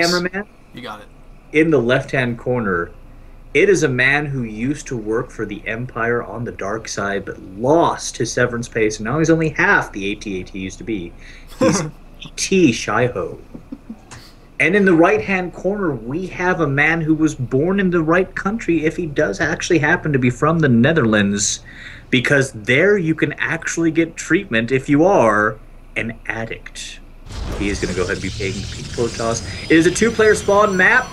cameraman, You got it. in the left-hand corner, it is a man who used to work for the Empire on the dark side, but lost his severance pay, so now he's only half the AT-AT used to be. He's ATSihoe. And in the right-hand corner, we have a man who was born in the right country if he does actually happen to be from the Netherlands, because there you can actually get treatment if you are an addict. He is going to go ahead and be paying the pink float toss. It is a two-player spawn map.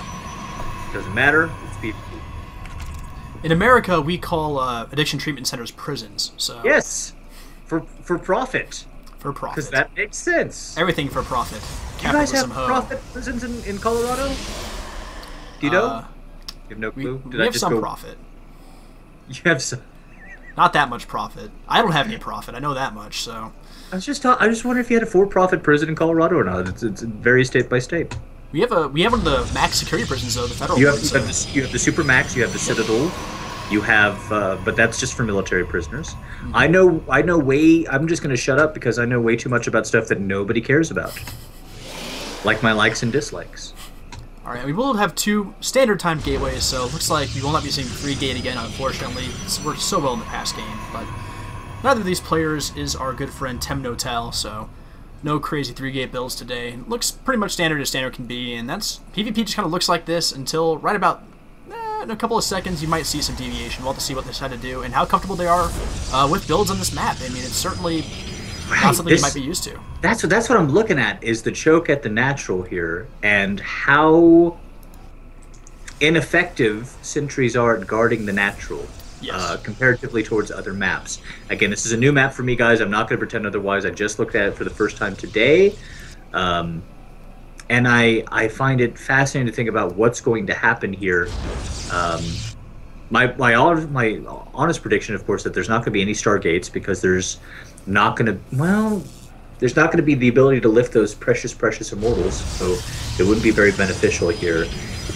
Doesn't matter. It's PvP. In America, we call addiction treatment centers prisons. So Yes, for profit. for profit. Because that makes sense. Everything for profit. You guys have Capitalism ho. profit prisons in Colorado? Do you know? You have no clue? We have some profit. You have some. Not that much profit. I don't have any profit. I know that much. So I just wondering if you had a for-profit prison in Colorado or not. It's very state by state. we have one of the max security prisons though, the federal. You have, one, you, so. have the, you have the Supermax. You have the Citadel. You have, but that's just for military prisoners. Mm-hmm. I know way. I'm just going to shut up because I know way too much about stuff that nobody cares about, like my likes and dislikes. All right, we will have 2 standard time gateways, so it looks like we will not be seeing 3 gate again, unfortunately. It's worked so well in the past game, but neither of these players is our good friend Temnotel, so no crazy 3 gate builds today. It looks pretty much standard as standard can be, and that's PvP just kind of looks like this until right about in a couple of seconds you might see some deviation. We'll have to see what they decide to do and how comfortable they are with builds on this map. I mean, it's certainly not something you might be used to. That's what I'm looking at, is the choke at the natural here, and how ineffective sentries are at guarding the natural. Yes. Comparatively towards other maps. Again, this is a new map for me, guys. I'm not going to pretend otherwise. I just looked at it for the first time today. And I find it fascinating to think about what's going to happen here. My honest prediction, of course, that there's not going to be any Stargates, because there's not going to be the ability to lift those precious immortals, so it wouldn't be very beneficial here.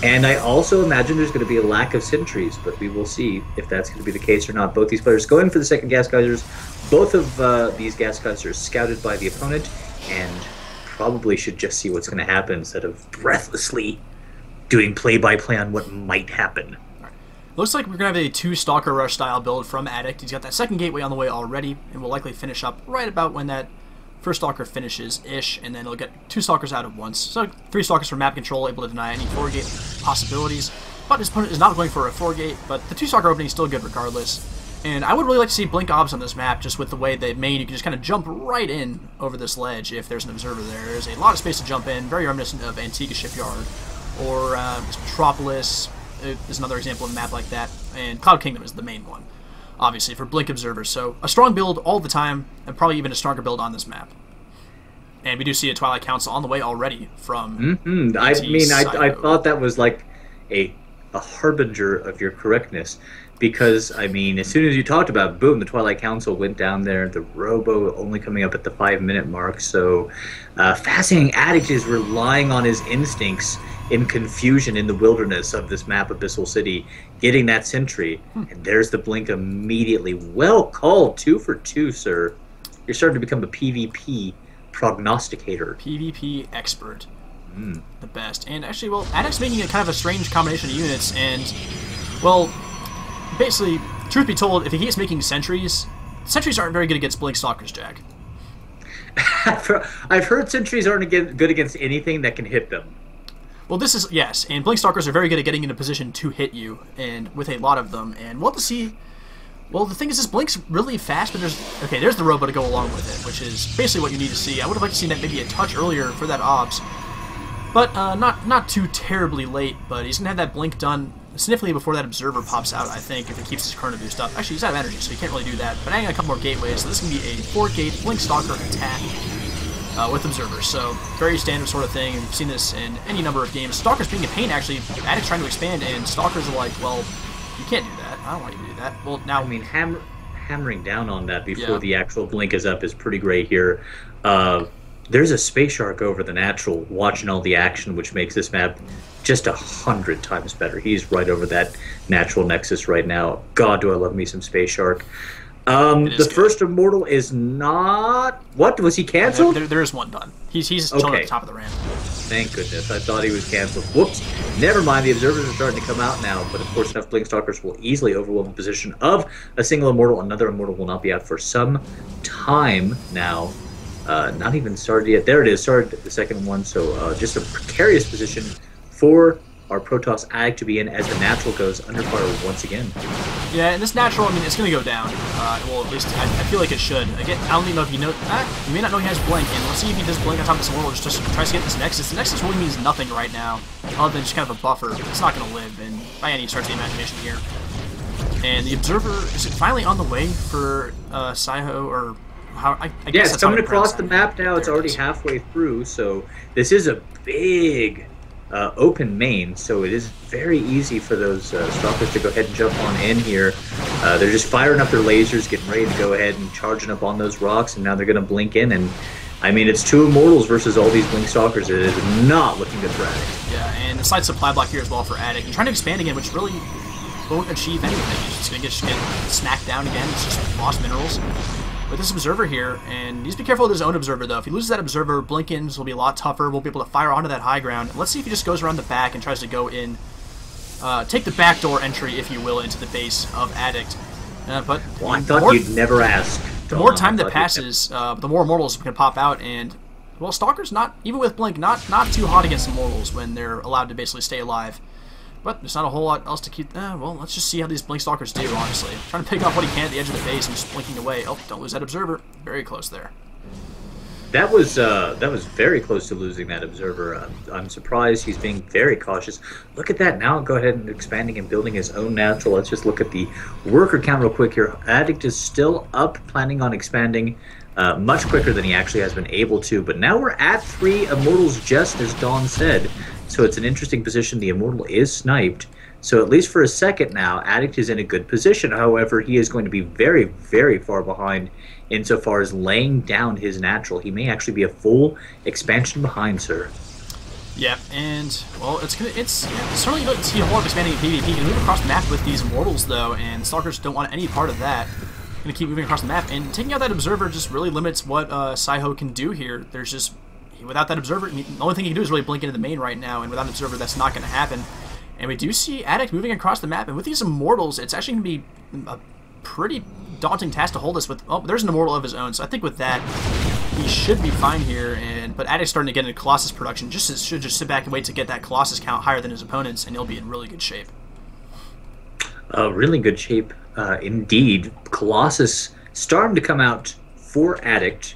And I also imagine there's going to be a lack of sentries, but we will see if that's going to be the case or not. Both these players go in for the second gas geysers. Both of these gas geysers scouted by the opponent, and probably should just see what's going to happen instead of breathlessly doing play-by-play on what might happen. Looks like we're going to have a 2 Stalker Rush style build from Addict. He's got that second gateway on the way already, and will likely finish up right about when that first Stalker finishes-ish, and then he'll get 2 Stalkers out at once. So 3 Stalkers for map control, able to deny any 4-gate possibilities. But his opponent is not going for a 4-gate, but the 2 Stalker opening is still good regardless. And I would really like to see Blink Obs on this map, just with the way they made. You can just kind of jump right in over this ledge if there's an observer there. There's a lot of space to jump in, very reminiscent of Antigua Shipyard, or Metropolis is another example of a map like that, and Cloud Kingdom is the main one, obviously, for Blink observers. So a strong build all the time, and probably even a stronger build on this map. And we do see a Twilight Council on the way already from I mean, I thought that was like a harbinger of your correctness, because, I mean, as soon as you talked about it, boom, the Twilight Council went down there, the Robo only coming up at the 5-minute mark, so fascinating. Addict is relying on his instincts in confusion in the wilderness of this map, Abyssal City, getting that sentry, and there's the blink immediately. Well called, 2 for 2, sir. You're starting to become a PvP prognosticator. PvP expert. The best. And actually, well, Addict's making a kind of a strange combination of units, and, well, basically, truth be told, if he keeps making sentries aren't very good against Blink Stalkers, Jack. I've heard sentries aren't good against anything that can hit them. Well, this is, yes, and Blink Stalkers are very good at getting into position to hit you, and with a lot of them, and we'll have to see. Well, the thing is, this Blink's really fast, but there's the Robo to go along with it, which is basically what you need to see. I would have liked to see that maybe a touch earlier for that Obs, but not too terribly late, but he's going to have that Blink done significantly before that Observer pops out, I think, if he keeps his Chrono boost up. Actually, he's out of energy, so he can't really do that, but adding a couple more gateways, so this can be a 4-gate Blink Stalker attack with Observers, so very standard sort of thing. We've seen this in any number of games. Stalkers being a pain, actually. Addict's trying to expand, and Stalkers are like, well, you can't do that. I don't want you to do that. Well, now, I mean, hammering down on that before the actual blink is up is pretty great here. There's a Space Shark over the natural watching all the action, which makes this map just 100 times better. He's right over that natural nexus right now. God, do I love me some Space Shark. It is The good. first Immortal is not... What? Was he canceled? There is one done. He's chilling at the top of the ramp. Thank goodness. I thought he was canceled. Whoops. Never mind. The Observers are starting to come out now, but of course enough Blinkstalkers will easily overwhelm the position of a single Immortal. Another Immortal will not be out for some time now. Not even started yet. There it is. Started the second one, so just a precarious position for our Protoss Addict to be in as the natural goes under fire once again. Yeah, and this natural, I mean, it's going to go down. Well, at least I feel like it should. Again, I don't even know if you know. You may not know he has blink, and let's see if he does blink on top of this Immortal. Just tries to get this Nexus. The Nexus really means nothing right now, other than just kind of a buffer. It's not going to live, and by any stretch of the imagination here. And the Observer, is it finally on the way for ATSihoe, or how? I guess yeah, that's it's coming how across the map now. It's already halfway through, so this is a big open main, so it is very easy for those Stalkers to go ahead and jump on in here. They're just firing up their lasers, getting ready to go ahead and charging up on those rocks, and now they're going to blink in, and I mean, it's two Immortals versus all these Blink Stalkers. It is not looking good for Addict. Yeah, and the side supply block here as well for Addict. And trying to expand again, which really won't achieve anything. It's going to get snacked down again. It's just lost minerals. With this Observer here, and he needs to be careful with his own Observer, though. If he loses that Observer, blink-ins will be a lot tougher. We'll be able to fire onto that high ground. And let's see if he just goes around the back and tries to go in, take the backdoor entry, if you will, into the base of Addict. But well, I thought you'd never ask. The more time that passes, the more Immortals can pop out, and well, Stalker's not, even with blink, not too hot against Immortals when they're allowed to basically stay alive. But there's not a whole lot else to keep. Well, let's just see how these Blink Stalkers do, honestly. Trying to pick off what he can at the edge of the base and just blinking away. Oh, don't lose that Observer. Very close there. That was very close to losing that Observer. I'm surprised he's being very cautious. Look at that. Now go ahead and expanding and building his own natural. Let's just look at the worker count real quick here. Addict is still up, planning on expanding much quicker than he actually has been able to. But now we're at 3 Immortals, just as Dawn said. So it's an interesting position. The Immortal is sniped. So at least for a second now, Addict is in a good position. However, he is going to be very, very far behind insofar as laying down his natural. He may actually be a full expansion behind, sir. Yeah, and well, it's certainly good to see a whole lot of expanding in PvP. You can move across the map with these Immortals though, and Stalkers don't want any part of that. Going to keep moving across the map, and taking out that Observer just really limits what ATSihoe can do here. There's just, without that Observer, I mean, the only thing he can do is really blink into the main right now, and without an Observer, that's not going to happen. And we do see Addict moving across the map, and with these Immortals, it's actually going to be a pretty daunting task to hold this with. Oh, there's an Immortal of his own, so I think with that, he should be fine here. But Addict's starting to get into Colossus production. Should just sit back and wait to get that Colossus count higher than his opponents, and he'll be in really good shape. Really good shape indeed. Colossus starting to come out for Addict,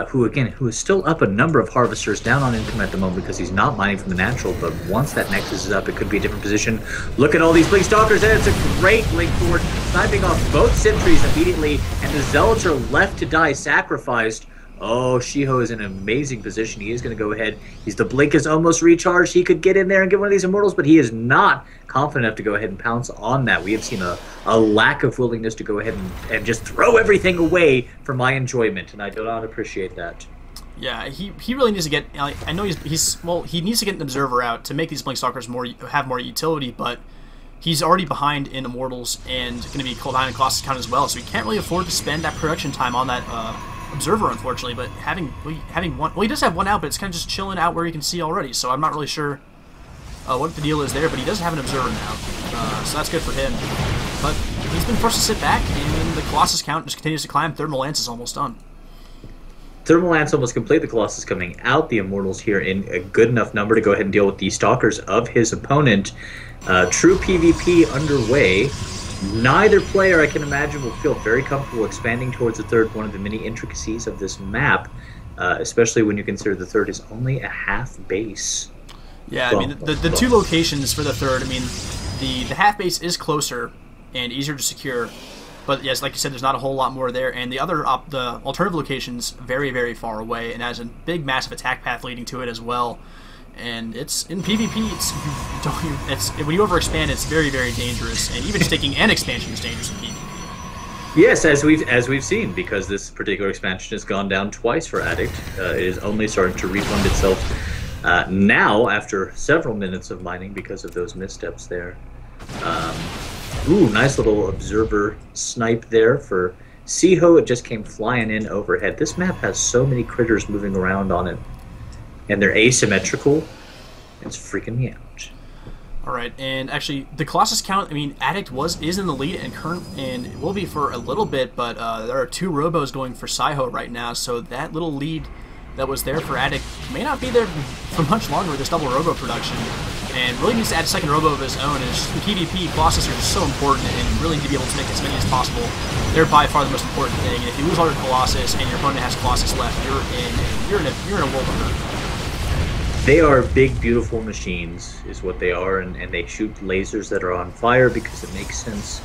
who is still up a number of Harvesters, down on income at the moment because he's not mining from the natural, but once that Nexus is up, it could be a different position. Look at all these Blink Stalkers, and it's a great Blink forward, sniping off both sentries immediately, and the Zealots are left to die, sacrificed. Oh, ATSihoe is in an amazing position. He is going to go ahead. The blink is almost recharged. He could get in there and get one of these Immortals, but he is not confident enough to go ahead and pounce on that. We have seen a lack of willingness to go ahead and just throw everything away for my enjoyment, and I do not appreciate that. Yeah, he really needs to get. I know he needs to get an Observer out to make these Blink Stalkers have more utility, but he's already behind in Immortals and going to be behind in Colossus count as well, so he can't really afford to spend that production time on that Observer, unfortunately. But having one, well, he does have one out, but it's kind of just chilling out where you can see already. So I'm not really sure what the deal is there. But he does have an Observer now, so that's good for him. But he's been forced to sit back, and the Colossus count just continues to climb. Thermal Lance is almost done. Thermal Lance almost complete. The Colossus coming out. The Immortals here in a good enough number to go ahead and deal with the Stalkers of his opponent. True PvP underway. Neither player, I can imagine, will feel very comfortable expanding towards the third, one of the many intricacies of this map, especially when you consider the third is only a half base. Yeah, I mean, the two locations for the third, I mean, the half base is closer and easier to secure, but yes, like you said, there's not a whole lot more there, and the alternative location's very, very far away and has a big, massive attack path leading to it as well. And it's in PvP. When you overexpand, it's very, very dangerous. And even just taking an expansion is dangerous in PvP. Yes, as we've seen, because this particular expansion has gone down twice for Addict. It is only starting to refund itself now after several minutes of mining because of those missteps there. Ooh, nice little observer snipe there for Siho. It just came flying in overhead. This map has so many critters moving around on it, and they're asymmetrical. It's freaking me out. All right, and actually, the Colossus count. I mean, Addict is in the lead and will be for a little bit, but there are 2 Robos going for ATSihoe right now, so that little lead that was there for Addict may not be there for much longer with this double Robo production, and really needs to add a second Robo of his own. And just in PvP, Colossus are just so important, and really need to be able to make as many as possible. They're by far the most important thing. And if you lose all your Colossus and your opponent has Colossus left, you're in a world of hurt. They are big, beautiful machines, is what they are, and they shoot lasers that are on fire because it makes sense.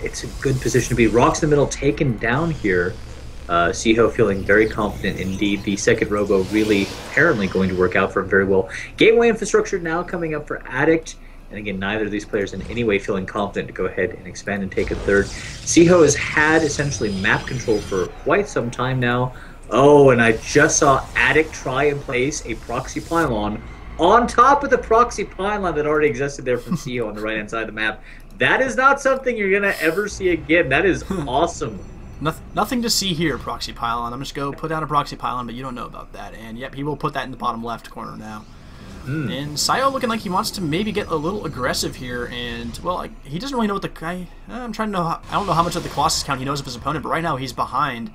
It's a good position to be. Rocks in the middle taken down here. ATSihoe feeling very confident indeed. The second Robo really apparently going to work out for him very well. Gateway infrastructure now coming up for Addict. And again, neither of these players in any way feeling confident to go ahead and expand and take a third. ATSihoe has had essentially map control for quite some time now. Oh, and I just saw Addict try and place a proxy pylon on top of the proxy pylon that already existed there from ATSihoe on the right-hand side of the map. That is not something you're going to ever see again. That is awesome. Nothing to see here, proxy pylon. I'm just going to put down a proxy pylon, but you don't know about that. And yep, he will put that in the bottom left corner now. And ATSihoe looking like he wants to maybe get a little aggressive here, and well, he doesn't really know what the guy. I don't know how much of the Colossus count he knows of his opponent, but right now he's behind.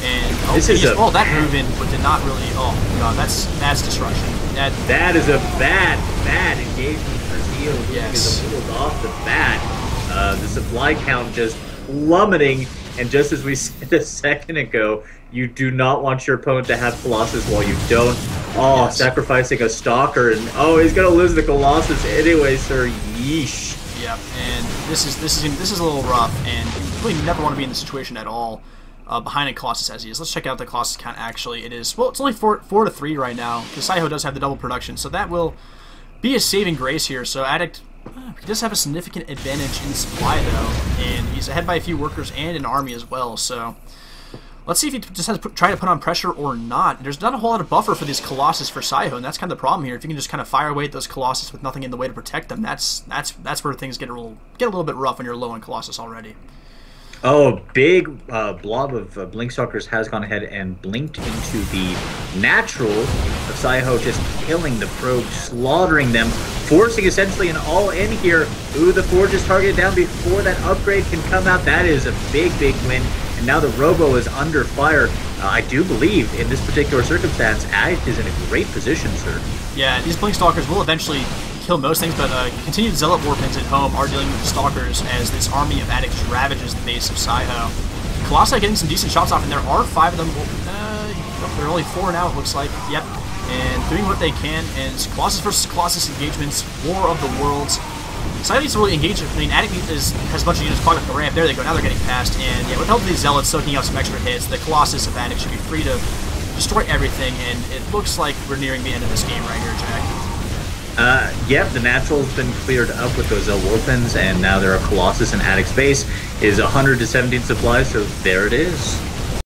And that move in, but did not really. Oh god, that's destruction. That is a bad engagement for ATSihoe. Yes. Because off the bat, the supply count just plummeting, and just as we said a second ago, you do not want your opponent to have Colossus while you don't. Oh, yes. Sacrificing a Stalker, and he's gonna lose the Colossus anyway, sir. Yeesh. Yep, and this is a little rough, and you really never want to be in this situation at all. Behind a Colossus as he is. Let's check out the Colossus count. Actually, it is it's only 4 to 3 right now because ATSihoe does have the double production, so that will be a saving grace here. So Addict, he does have a significant advantage in supply though, and he's ahead by a few workers and an army as well. So let's see if he just has to try to put on pressure or not. There's not a whole lot of buffer for these Colossus for ATSihoe, and that's kind of the problem here. If you can just kind of fire away at those Colossus with nothing in the way to protect them, that's where things get a little bit rough when you're low on Colossus already. Oh, big blob of Blinkstalkers has gone ahead and blinked into the natural of ATSihoe, just killing the probe, slaughtering them, forcing essentially an all-in here. Ooh, the Forge is targeted down before that upgrade can come out. That is a big win. And now the Robo is under fire. I do believe in this particular circumstance, Addict is in a great position, sir. Yeah, these Blinkstalkers will eventually kill most things, but continued Zealot Warpins at home are dealing with the Stalkers as this army of Addicts ravages the base of ATSihoe. Colossi getting some decent shots off, and there are 5 of them. There are only 4 now, it looks like. Yep. And doing what they can, and Colossus versus Colossus engagements, War of the Worlds. ATSihoe needs to really engage. I mean, Addict has a bunch of units clogged up the ramp. There they go. Now they're getting past, and yeah, with help of these Zealots soaking up some extra hits, the Colossus of Addict should be free to destroy everything, and it looks like we're nearing the end of this game right here, Jack. Yep, the natural's been cleared up with those Wolfens, and now there are Colossus in Addict's base. Is 100 to 17 supplies, so there it is.